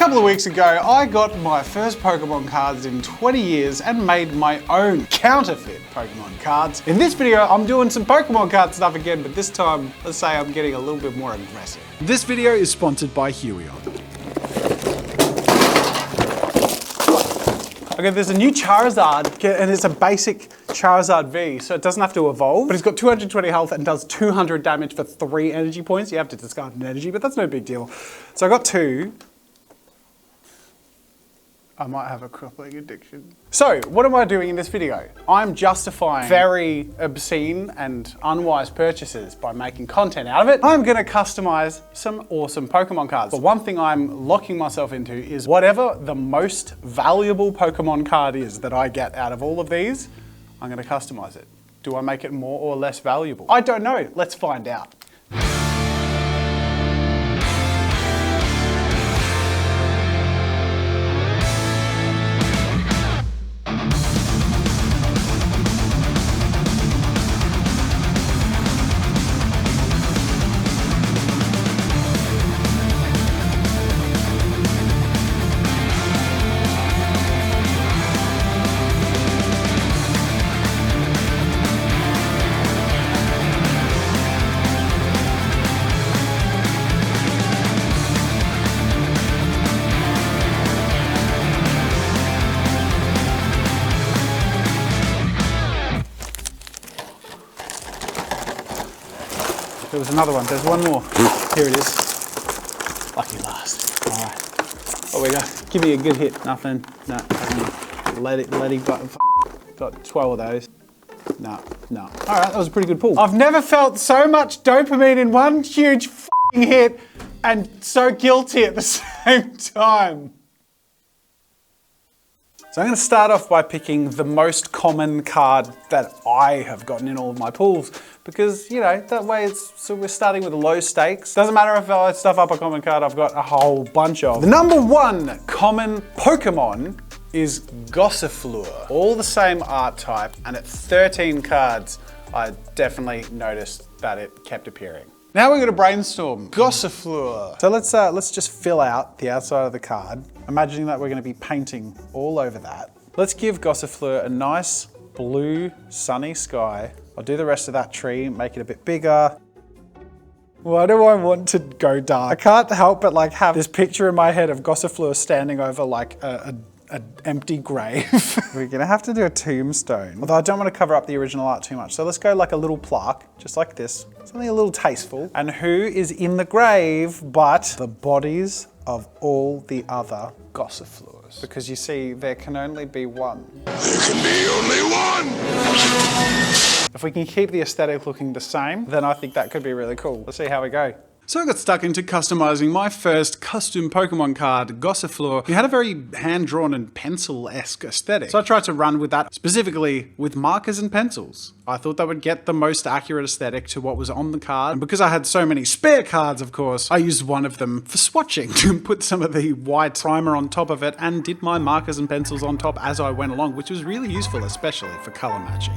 couple of weeks ago, I got my first Pokemon cards in 20 years and made my own counterfeit Pokemon cards. In this video, I'm doing some Pokemon card stuff again, but this time, let's say I'm getting a little bit more aggressive. This video is sponsored by Huion. Okay, there's a new Charizard, and it's a basic Charizard V, so it doesn't have to evolve, but it's got 220 health and does 200 damage for 3 energy points. You have to discard an energy, but that's no big deal. So I got 2. I might have a crippling addiction. So, what am I doing in this video? I'm justifying very obscene and unwise purchases by making content out of it. I'm gonna customize some awesome Pokemon cards. But one thing I'm locking myself into is whatever the most valuable Pokemon card is that I get out of all of these, I'm gonna customize it. Do I make it more or less valuable? I don't know, let's find out. There was another one. There's one more. Here it is. Lucky last. All right. Oh, we go. Give me a good hit. Nothing. No. Let it go. Got 12 of those. No. All right. That was a pretty good pull. I've never felt so much dopamine in one huge hit and so guilty at the same time. So I'm going to start off by picking the most common card that I have gotten in all of my pulls because, you know, that way so we're starting with low stakes. Doesn't matter if I stuff up a common card, I've got a whole bunch of. The number 1 common Pokemon is Gossifleur. All the same art type, and at 13 cards, I definitely noticed that it kept appearing. Now we're going to brainstorm. Gossifleur. So let's just fill out the outside of the card, imagining that we're going to be painting all over that. Let's give Gossifleur a nice blue sunny sky. I'll do the rest of that tree, make it a bit bigger. Why do I want to go dark? I can't help but like have this picture in my head of Gossifleur standing over like an empty grave. We're gonna have to do a tombstone. Although I don't want to cover up the original art too much. So let's go like a little plaque, just like this. Something a little tasteful. And who is in the grave but the bodies of all the other Gossifleurs? Because you see, there can only be one. There can be only one! If we can keep the aesthetic looking the same, then I think that could be really cool. Let's see how we go. So I got stuck into customizing my first custom Pokemon card, Gossifleur. It had a very hand-drawn and pencil-esque aesthetic. So I tried to run with that, specifically with markers and pencils. I thought that would get the most accurate aesthetic to what was on the card. And because I had so many spare cards, of course, I used one of them for swatching to put some of the white primer on top of it and did my markers and pencils on top as I went along, which was really useful, especially for color matching.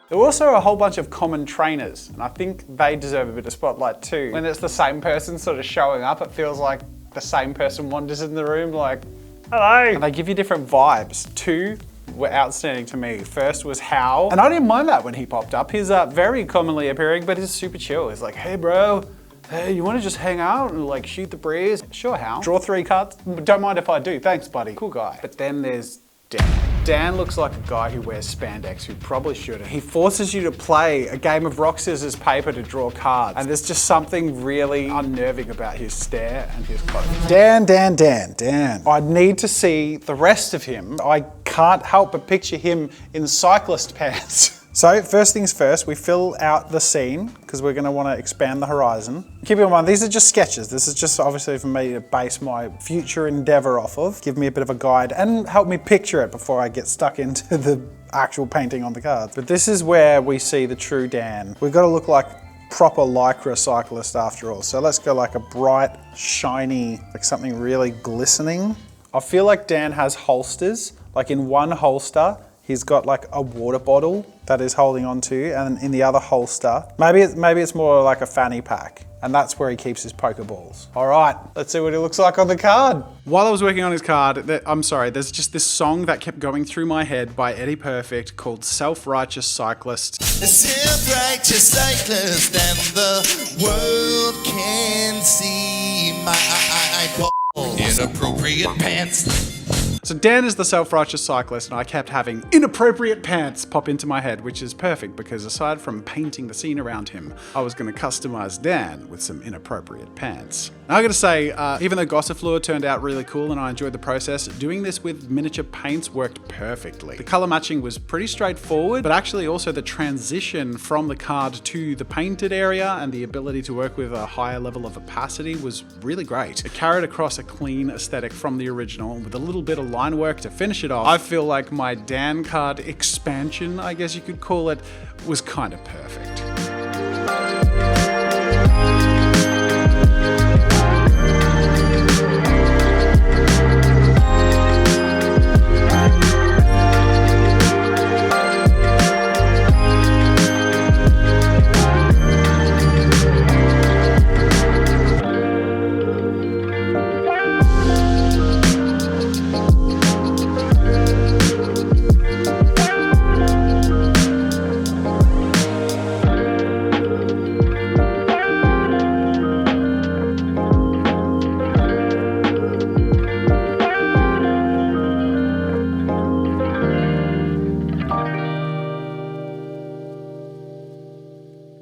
There were also a whole bunch of common trainers, and I think they deserve a bit of spotlight too. When it's the same person sort of showing up, it feels like the same person wanders in the room like, hello. And they give you different vibes. 2 were outstanding to me. First was Hal, and I didn't mind that when he popped up. He's very commonly appearing, but he's super chill. He's like, hey bro, hey, you want to just hang out and like shoot the breeze? Sure, Hal. Draw 3 cards. Don't mind if I do. Thanks, buddy. Cool guy. But then there's Danny. Dan looks like a guy who wears spandex who probably shouldn't. He forces you to play a game of rock, scissors, paper to draw cards. And there's just something really unnerving about his stare and his clothes. Dan. I need to see the rest of him. I can't help but picture him in cyclist pants. So first things first, we fill out the scene because we're going to want to expand the horizon. Keep in mind, these are just sketches. This is just obviously for me to base my future endeavor off of. Give me a bit of a guide and help me picture it before I get stuck into the actual painting on the cards. But this is where we see the true Dan. We've got to look like proper lycra cyclist after all. So let's go like a bright, shiny, like something really glistening. I feel like Dan has holsters. Like in one holster, he's got like a water bottle that he's holding on to, and in the other holster, maybe it's more like a fanny pack, and that's where he keeps his Pokeballs. All right, let's see what he looks like on the card. While I was working on his card, there's just this song that kept going through my head by Eddie Perfect called Self-Righteous Cyclist. A self-righteous cyclist, and the world can see my inappropriate pants. So Dan is the self-righteous cyclist, and I kept having inappropriate pants pop into my head, which is perfect because aside from painting the scene around him, I was going to customize Dan with some inappropriate pants. Now I gotta say, even though Gossifleur turned out really cool and I enjoyed the process, doing this with miniature paints worked perfectly. The color matching was pretty straightforward, but actually also the transition from the card to the painted area and the ability to work with a higher level of opacity was really great. It carried across a clean aesthetic from the original with a little bit of line work to finish it off. I feel like my Dan card expansion, I guess you could call it, was kind of perfect.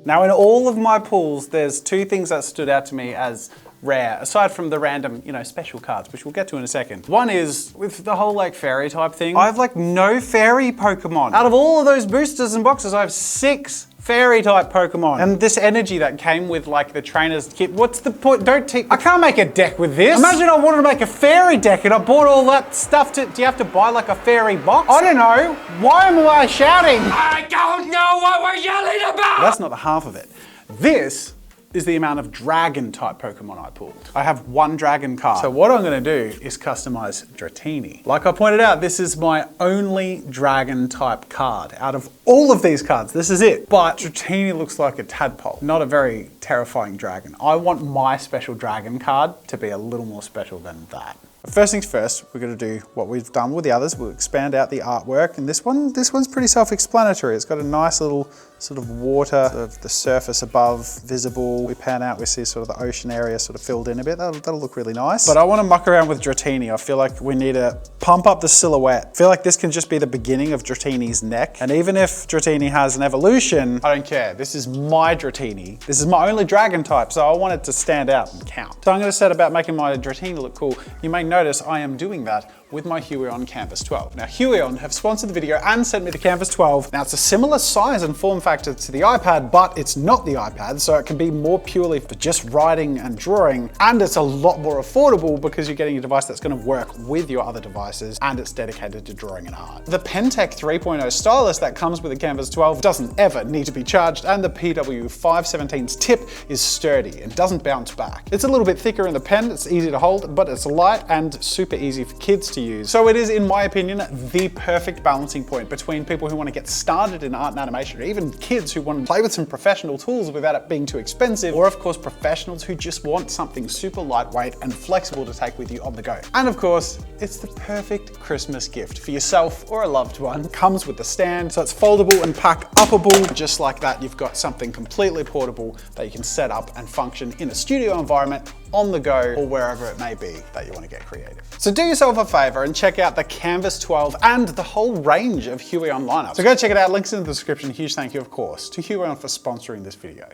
Now in all of my pulls, there's two things that stood out to me as rare, aside from the random, special cards, which we'll get to in a second. One is, with the whole like fairy type thing, I have like no fairy Pokemon. Out of all of those boosters and boxes, I have 6 fairy type Pokemon. And this energy that came with like the trainer's kit, what's the point? I can't make a deck with this. Imagine I wanted to make a fairy deck and I bought all that stuff do you have to buy like a fairy box? I don't know. Why am I shouting? I don't know what we're yelling about. That's not the half of it. This is the amount of dragon type Pokemon I pulled. I have 1 dragon card. So what I'm gonna do is customize Dratini. Like I pointed out, this is my only dragon type card. Out of all of these cards, this is it. But Dratini looks like a tadpole, not a very terrifying dragon. I want my special dragon card to be a little more special than that. First things first, we're going to do what we've done with the others. We'll expand out the artwork, and this one's pretty self-explanatory. It's got a nice little sort of water, sort of the surface above visible. We pan out, we see sort of the ocean area sort of filled in a bit. That'll look really nice. But I want to muck around with Dratini. I feel like we need to pump up the silhouette. I feel like this can just be the beginning of Dratini's neck. And even if Dratini has an evolution, I don't care. This is my Dratini. This is my only dragon type, so I want it to stand out and count. So I'm going to set about making my Dratini look cool. You may notice I am doing that with my Huion K12. Now Huion have sponsored the video and sent me the K12. Now it's a similar size and form factor to the iPad, but it's not the iPad, so it can be more purely for just writing and drawing, and it's a lot more affordable because you're getting a device that's going to work with your other devices and it's dedicated to drawing and art. The Pentec 3.0 stylus that comes with the K12 doesn't ever need to be charged, and the PW517's tip is sturdy and doesn't bounce back. It's a little bit thicker in the pen, it's easy to hold, but it's light and super easy for kids to use. So it is, in my opinion, the perfect balancing point between people who want to get started in art and animation, or even kids who want to play with some professional tools without it being too expensive, or of course professionals who just want something super lightweight and flexible to take with you on the go. And of course, it's the perfect Christmas gift for yourself or a loved one. It comes with the stand, so it's foldable and pack upable. Just like that, you've got something completely portable that you can set up and function in a studio environment on the go, or wherever it may be that you want to get creative. So do yourself a favor and check out the KAMVAS 12 and the whole range of Huion lineups. So go check it out, links in the description. Huge thank you, of course, to Huion for sponsoring this video.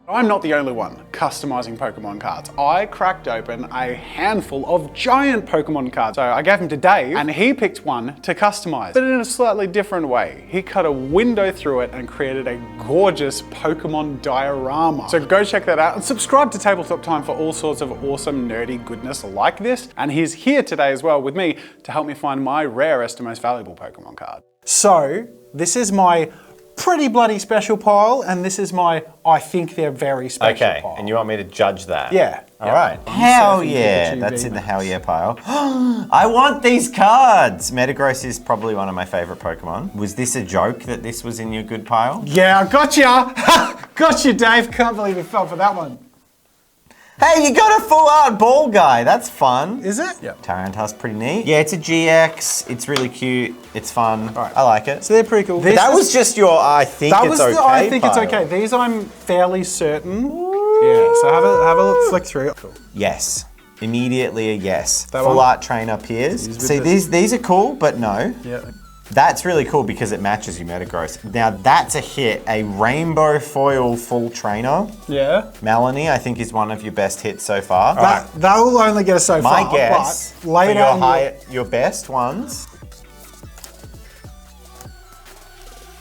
I'm not the only one customizing Pokemon cards. I cracked open a handful of giant Pokemon cards. So I gave them to Dave and he picked one to customize, but in a slightly different way. He cut a window through it and created a gorgeous Pokemon diorama. So go check that out and subscribe to Tabletop Time for all sorts of awesome nerdy goodness like this. And he's here today as well with me to help me find my rarest and most valuable Pokemon card. So this is my pretty bloody special pile, and this is my I think they're very special pile. And you want me to judge that? Yeah. All right. Hell yeah, that's in the hell yeah pile. I want these cards! Metagross is probably one of my favorite Pokemon. Was this a joke that this was in your good pile? Yeah, I gotcha! Gotcha, Dave. Can't believe you fell for that one. Hey, you got a full art ball guy. That's fun. Is it? Yeah. Tyrant's pretty neat. Yeah, it's a GX. It's really cute. It's fun. Right. I like it. So they're pretty cool. That was just your I think it's okay I think it's pile. okay. These I'm fairly certain. Yeah, so have a look, flick through. Cool. Yes. Immediately a yes. That full one? art trainer peers. See, these are cool, but no. Yeah. That's really cool because it matches you Metagross. Now that's a hit. A rainbow foil full trainer. Yeah. Melanie, I think, is one of your best hits so far. That will only get us so far. My guess but later for your best ones.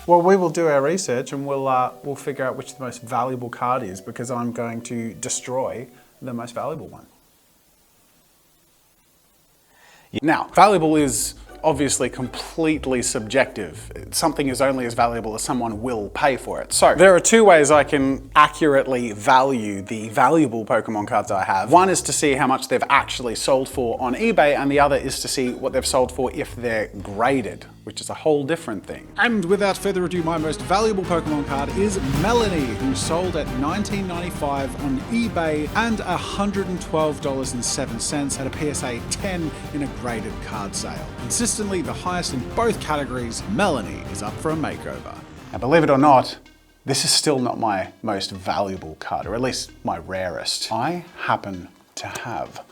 Well, we will do our research and we'll figure out which the most valuable card is, because I'm going to destroy the most valuable one. Now, valuable is obviously completely subjective. Something is only as valuable as someone will pay for it. So there are two ways I can accurately value the valuable Pokemon cards I have. One is to see how much they've actually sold for on eBay, and the other is to see what they've sold for if they're graded, which is a whole different thing. And without further ado, my most valuable Pokemon card is Melanie, who sold at $19.95 on eBay and $112.07 at a PSA 10 in a graded card sale. Consistently the highest in both categories, Melanie is up for a makeover. And believe it or not, this is still not my most valuable card, or at least my rarest. I happen to have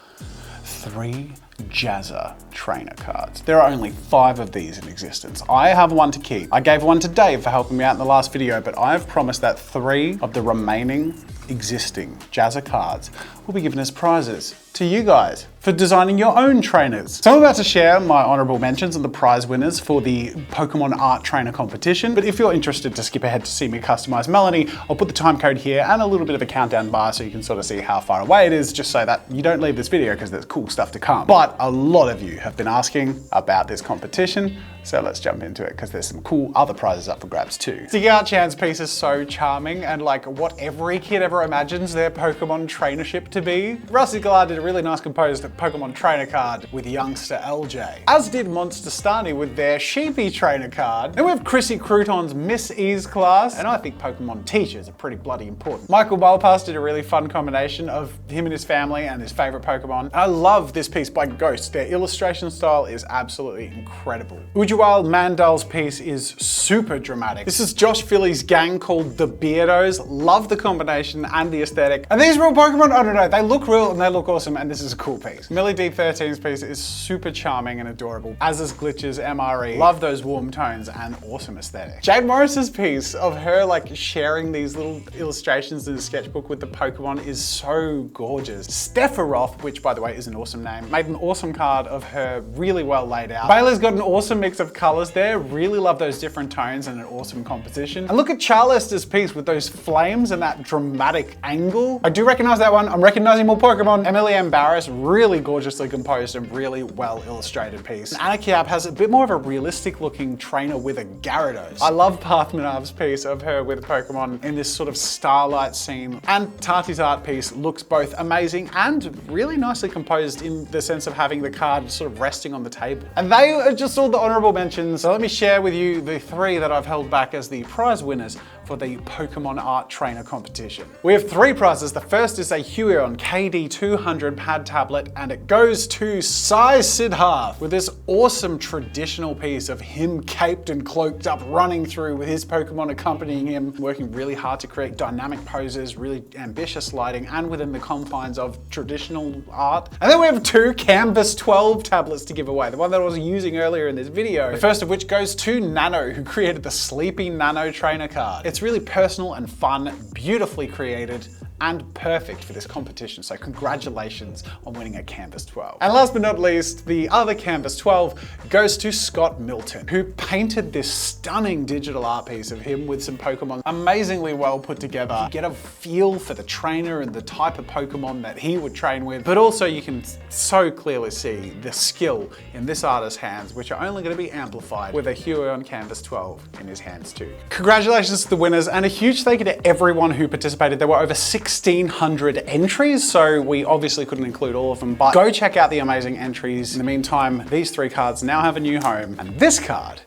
3 JAZZA trainer cards. There are only 5 of these in existence. I have one to keep. I gave one to Dave for helping me out in the last video, but I have promised that 3 of the remaining existing JAZZA cards will be given as prizes to you guys for designing your own trainers. So I'm about to share my honorable mentions and the prize winners for the Pokemon Art Trainer competition, but if you're interested to skip ahead to see me customize Melanie, I'll put the time code here and a little bit of a countdown bar so you can sort of see how far away it is, just so that you don't leave this video because there's cool stuff to come. But a lot of you have been asking about this competition, so let's jump into it because there's some cool other prizes up for grabs too. Sticky Art Chan's piece is so charming and like what every kid ever imagines their Pokemon trainership to be. Rusty Galar did a really nice composed Pokemon trainer card with youngster LJ, as did Monster Stani with their Sheepy trainer card. Then we have Chrissy Crouton's Miss E's class, and I think Pokemon teachers are pretty bloody important. Michael Bulpass did a really fun combination of him and his family and his favorite Pokemon. And I love this piece by Ghost. Their illustration style is absolutely incredible. Ujwal Mandal's piece is super dramatic. This is Josh Philly's gang called the Beardos. Love the combination and the aesthetic. And these real Pokemon, I don't know, they look real and they look awesome, and this is a cool piece. Millie D13's piece is super charming and adorable. As is Glitch's MRE. Love those warm tones and awesome aesthetic. Jade Morris's piece of her like sharing these little illustrations in a sketchbook with the Pokemon is so gorgeous. Stepharoth, which by the way is an awesome name, made an awesome card of her really well laid out. Bailey's got an awesome mix of of colors there. Really love those different tones and an awesome composition. And look at Charlister's piece with those flames and that dramatic angle. I do recognize that one. I'm recognizing more Pokemon. Emily M. Barris, really gorgeously composed and really well illustrated piece. And Anna Kiap has a bit more of a realistic looking trainer with a Gyarados. I love Path Manav's piece of her with Pokemon in this sort of starlight scene. And Tati's art piece looks both amazing and really nicely composed in the sense of having the card sort of resting on the table. And they are just all the honorable mentions. So let me share with you the 3 that I've held back as the prize winners for the Pokemon Art Trainer competition. We have 3 prizes. The first is a Huion KD200 pad tablet, and it goes to Sai Siddharth with this awesome traditional piece of him caped and cloaked up, running through with his Pokemon accompanying him, working really hard to create dynamic poses, really ambitious lighting, and within the confines of traditional art. And then we have 2 KAMVAS 12 tablets to give away, the one that I was using earlier in this video. The first of which goes to Nano, who created the Sleepy Nano Trainer card. It's really personal and fun, beautifully created, and perfect for this competition, so congratulations on winning a KAMVAS 12. And last but not least, the other KAMVAS 12 goes to Scott Milton, who painted this stunning digital art piece of him with some Pokemon amazingly well put together. You get a feel for the trainer and the type of Pokemon that he would train with, but also you can so clearly see the skill in this artist's hands, which are only going to be amplified with a Huion KAMVAS 12 in his hands too. Congratulations to the winners, and a huge thank you to everyone who participated. There were over 1,600 entries, so we obviously couldn't include all of them, but go check out the amazing entries. In the meantime, these 3 cards now have a new home, and this card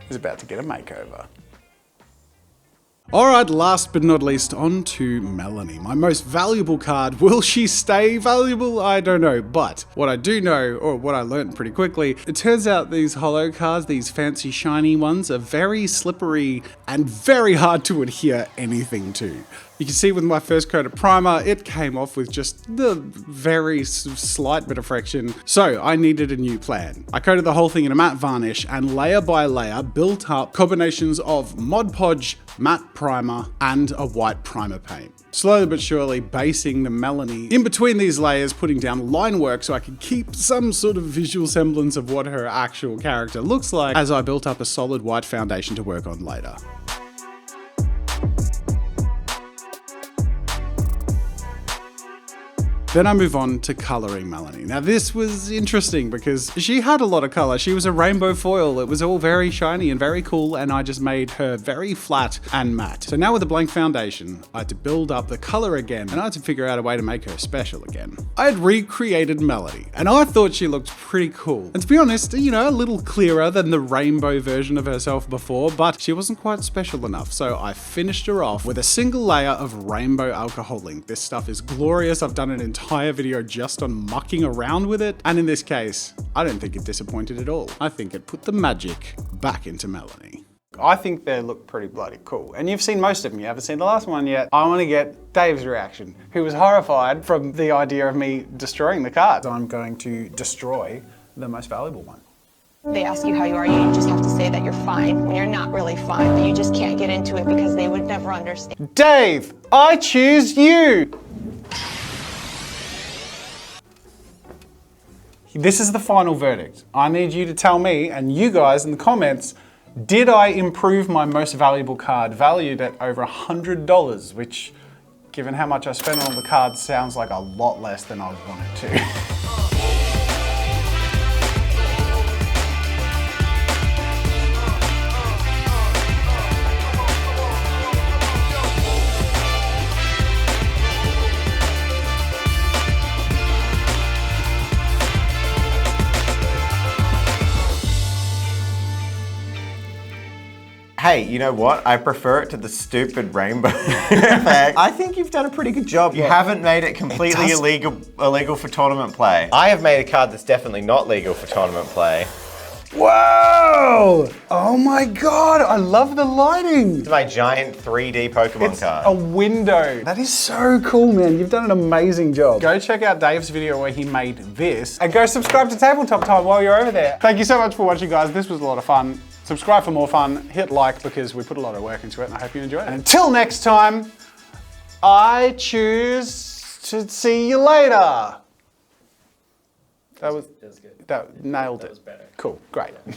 is about to get a makeover. Alright, last but not least, on to Melanie, my most valuable card. Will she stay valuable? I don't know, but what I do know, or what I learned pretty quickly, it turns out these holo cards, these fancy shiny ones, are very slippery and very hard to adhere anything to. You can see with my first coat of primer, it came off with just the very slight bit of friction. So I needed a new plan. I coated the whole thing in a matte varnish and layer by layer built up combinations of Mod Podge, matte primer, and a white primer paint. Slowly but surely basing the Melanie in between these layers, putting down line work so I could keep some sort of visual semblance of what her actual character looks like as I built up a solid white foundation to work on later. Then I move on to coloring Melanie. Now this was interesting because she had a lot of color. She was a rainbow foil. It was all very shiny and very cool, and I just made her very flat and matte. So now with a blank foundation, I had to build up the color again, and I had to figure out a way to make her special again. I had recreated Melanie, and I thought she looked pretty cool. And to be honest, you know, a little clearer than the rainbow version of herself before, but she wasn't quite special enough. So I finished her off with a single layer of rainbow alcohol ink. This stuff is glorious. I've done an entire video just on mucking around with it, and in this case, I don't think it disappointed at all. I think it put the magic back into Melanie. I think they look pretty bloody cool, and you've seen most of them. You haven't seen the last one yet. I want to get Dave's reaction, who was horrified from the idea of me destroying the cards. I'm going to destroy the most valuable one. They ask you how you are, you just have to say that you're fine when you're not really fine, but you just can't get into it because they would never understand. Dave, I choose you! This is the final verdict. I need you to tell me, and you guys in the comments, did I improve my most valuable card valued at over $100, which, given how much I spent on the cards, sounds like a lot less than I wanted to. Hey, you know what? I prefer it to the stupid rainbow effect. I think you've done a pretty good job. You haven't made it completely illegal for tournament play. I have made a card that's definitely not legal for tournament play. Whoa! Oh my god, I love the lighting! It's my giant 3D Pokemon card. A window. That is so cool, man. You've done an amazing job. Go check out Dave's video where he made this, and go subscribe to Tabletop Time while you're over there. Thank you so much for watching, guys. This was a lot of fun. Subscribe for more fun, hit like because we put a lot of work into it, and I hope you enjoy it. And until next time, I choose to see you later. That was good. That nailed it. That was better. Cool, great. Yeah.